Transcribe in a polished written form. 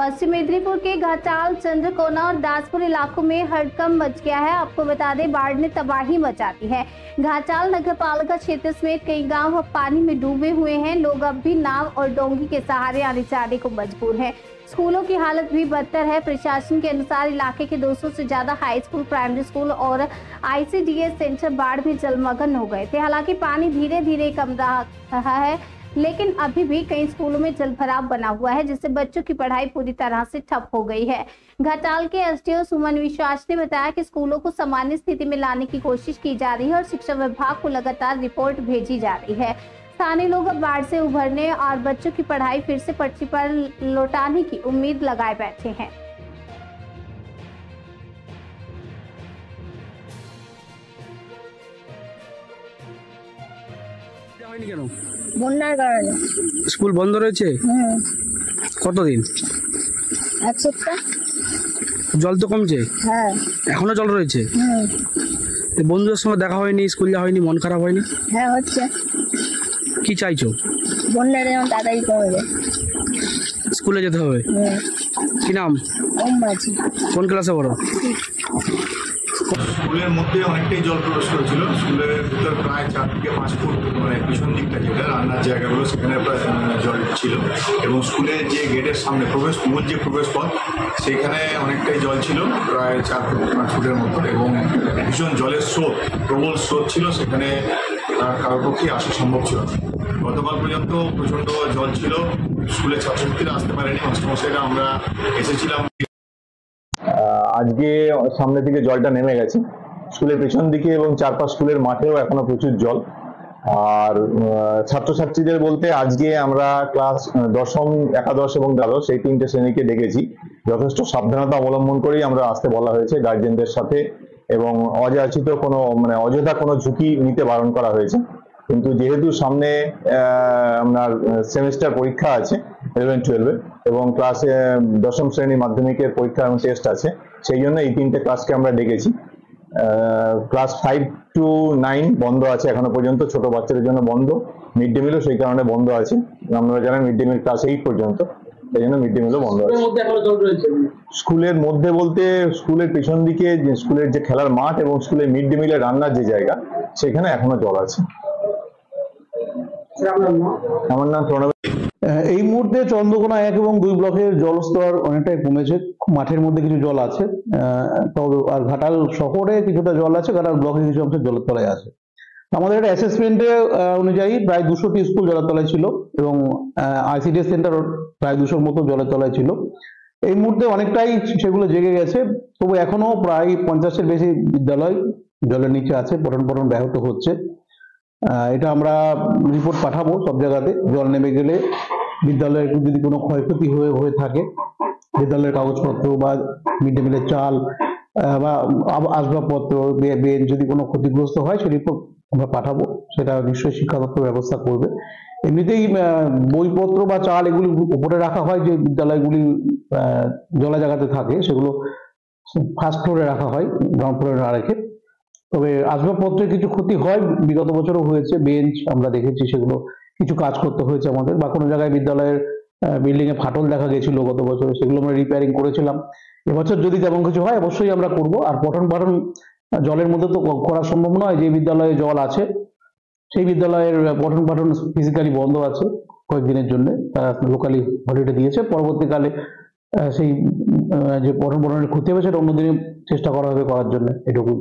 पश्चिम मेदिनीपुर के घाटाल, चंद्रकोना और दासपुर इलाकों में हड़कंप मच गया है। आपको बता दें, बाढ़ ने तबाही मचा दी है। घाटाल नगर पालिका क्षेत्र समेत कई गांव अब पानी में डूबे हुए हैं। लोग अब भी नाव और डोंगी के सहारे आने जाने को मजबूर हैं। स्कूलों की हालत भी बदतर है। प्रशासन के अनुसार इलाके के 200 से ज्यादा हाई स्कूल, प्राइमरी स्कूल और ICDS सेंटर बाढ़ में जलमग्न हो गए थे। हालांकि पानी धीरे धीरे कम रहा है, लेकिन अभी भी कई स्कूलों में जलभराव बना हुआ है, जिससे बच्चों की पढ़ाई पूरी तरह से ठप हो गई है। घाटाल के SDO सुमन विश्वास ने बताया कि स्कूलों को सामान्य स्थिति में लाने की कोशिश की जा रही है और शिक्षा विभाग को लगातार रिपोर्ट भेजी जा रही है। स्थानीय लोग अब बाढ़ से उभरने और बच्चों की पढ़ाई फिर से पटरी पर लौटाने की उम्मीद लगाए बैठे हैं। বন্যার কারণে স্কুল বন্ধ রয়েছে। কতদিন? এক সপ্তাহ। জল তো কমছে? হ্যাঁ। এখনো জল রয়েছে? বন্ধুদের সঙ্গে দেখা হয়নি, স্কুল যাওয়া হয়নি, মন খারাপ হয়নি? হ্যাঁ হচ্ছে। কি চাইছো? বন্যাটা যেমন তাড়াতাড়ি কমে যায়। স্কুলে যেতে হবে। কি নাম? ওম মাঝি। কোন ক্লাসে পড়ো? স্কুলের মধ্যে অনেকটাই জল প্রবেশ করেছিল। স্কুলের ভিতর প্রায় 4 থেকে 5 ফুট মানে পিছন দিকটা যেটা রান্নার জায়গাগুলো সেখানে প্রায় জল ছিল, এবং স্কুলের যে গেটের সামনে মূল যে প্রবেশ পথ সেখানে অনেকটাই জল ছিল, প্রায় 4 থেকে 5 ফুটের মতো, এবং ভীষণ জলের স্রোত, প্রবল স্রোত ছিল। সেখানে কারোর পক্ষে আসা সম্ভব ছিল না। গতকাল পর্যন্ত প্রচণ্ড জল ছিল। স্কুলের ছাত্রছাত্রীরা আসতে পারেনি, মাস্টারমশাইরা আমরা এসেছিলাম। আজকে সামনে থেকে জলটা নেমে গেছে স্কুলের পেছন দিকে, এবং 4-5 স্কুলের মাঠেও এখনো প্রচুর জল। আর ছাত্রছাত্রীদের বলতে আজকে আমরা ক্লাস দশম, একাদশ এবং দ্বাদশ এই 3টে শ্রেণীকে ডেকেছি। যথেষ্ট সাবধানতা অবলম্বন করেই আমরা আসতে বলা হয়েছে গার্জেনদের সাথে, এবং অযাচিত কোনো অযথা কোনো ঝুঁকি নিতে বারণ করা হয়েছে। কিন্তু যেহেতু সামনে আপনার সেমিস্টার পরীক্ষা আছে 11-12 এবং ক্লাসে দশম শ্রেণী মাধ্যমিকের পরীক্ষা এবং টেস্ট আছে, সেই জন্য এই 3টে ক্লাসকে আমরা ডেকেছি। ক্লাস 5 to 9 বন্ধ আছে এখনো পর্যন্ত, ছোট বাচ্চাদের জন্য বন্ধ। মিড ডে মিলও সেই কারণে বন্ধ আছে। আপনারা জানেন মিড ডে মিল ক্লাস 8 পর্যন্ত, সেই জন্য মিড ডে মিলও বন্ধ আছে। স্কুলের মধ্যে বলতে স্কুলের পেছন দিকে যে স্কুলের যে খেলার মাঠ এবং স্কুলের মিড ডে মিলের রান্নার যে জায়গা সেখানে এখনো জল আছে। আমার নাম প্রণব। এই মুহূর্তে চন্দ্রকোনা 1 এবং 2 ব্লকের জলস্তর অনেকটাই কমেছে। মাঠের মধ্যে কিছু জল আছে, আর ঘাটাল শহরে কিছুটা জল আছে, ঘাটাল ব্লকে কিছু অংশ জলের তলায় আছে। আমাদের একটা অ্যাসেসমেন্টে অনুযায়ী প্রায় 200টি স্কুল জলের তলায় ছিল, এবং ICDS সেন্টার প্রায় 200-র মতো জলের তলায় ছিল। এই মুহূর্তে অনেকটাই সেগুলো জেগে গেছে, তবু এখনো প্রায় 50-এর বেশি বিদ্যালয় জলের নিচে আছে, পঠন পাঠন ব্যাহত হচ্ছে। এটা আমরা রিপোর্ট পাঠাবো সব জায়গাতে। জল নেমে গেলে বিদ্যালয়ের যদি কোনো ক্ষয়ক্ষতি হয়ে থাকে, বিদ্যালয়ের কাগজপত্র বা মিড ডে মিলের চাল বা আসবাবপত্র, বেঞ্চ যদি কোনো ক্ষতিগ্রস্ত হয়, সেই রিপোর্ট আমরা পাঠাবো। সেটা নিশ্চয়ই শিক্ষা দপ্তর ব্যবস্থা করবে। এমনিতেই বইপত্র বা চাল এগুলি উপরে রাখা হয়, যে বিদ্যালয়গুলি জলা জায়গাতে থাকে সেগুলো ফার্স্ট ফ্লোরে রাখা হয়, গ্রাউন্ড ফ্লোরে না রেখে। তবে আসবাবপত্রের কিছু ক্ষতি হয়, বিগত বছরও হয়েছে। বেঞ্চ আমরা দেখেছি, সেগুলো কিছু কাজ করতে হয়েছে আমাদের, বা কোনো জায়গায় বিদ্যালয়ের বিল্ডিং এ ফাটল দেখা গেছিল গত বছরে, সেগুলো আমরা রিপেয়ারিং করেছিলাম। এবছর যদি তেমন কিছু হয় অবশ্যই আমরা করব। আর পঠন পাঠন জলের মধ্যে তো করা সম্ভব নয়। যে বিদ্যালয়ে জল আছে সেই বিদ্যালয়ের পঠন পাঠন ফিজিক্যালি বন্ধ আছে কয়েকদিনের জন্য, তারা লোকালি হলিডে দিয়েছে। পরবর্তীকালে সেই যে পঠন পাঠনের ক্ষতি হবে সেটা অন্যদিনে চেষ্টা করা হবে করার জন্য, এটুকু।